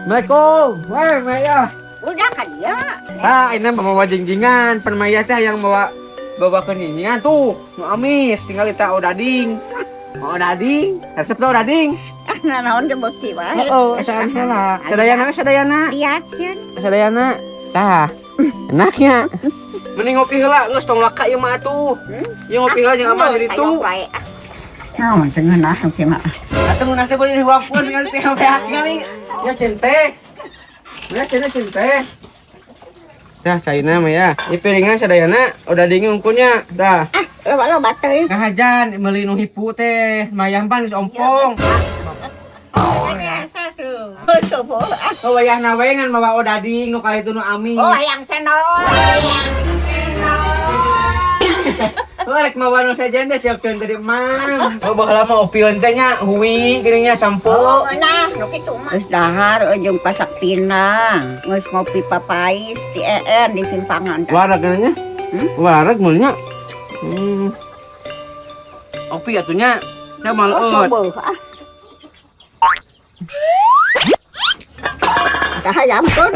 Assalamualaikum. Wah, Maya. Udah kan ya. Ini bawa jinggingan. Pen Maya teh yang bawa keningan tuh. Nu amis, tinggal kita odading. Odading, resep tuh odading. Nah, naon teh beuki wae. Oh, asal lah. Sadayana, sadayana. Lihatkeun. Sadayana. Tah. Enaknya. Mending ngopi heula, geus tong laka ieu mah atuh. Ieu ngopi heula jeung abah di ditu. Naon teh ngeunah sih mah. Atuh mun teh beureun diwapun kan teh kali. Ya cente. Ya cente. Dah caina mah ya. Ieu piringan sadayana udah dingin ungkunnya. Dah. Lo baterai. Kahajan meuli nu hipu teh, mayang pan geus ompong. Oh, wayahna we ngan mawa odading nu kali itu nu amis. Oh, yang senol. Oh, rek mawa nu sajen teh siap ceun tadi mang. Oh, baheula mah opieun teh nya huwi geuning nya sampo. Oh, nah, nu kitu mah. Geus dahar jeung pasaktina. Geus ngopi papais di di simpangan. Wareg nya. Wareg meuli nya. Opi atunya. Nya maleut. Kahayam pun.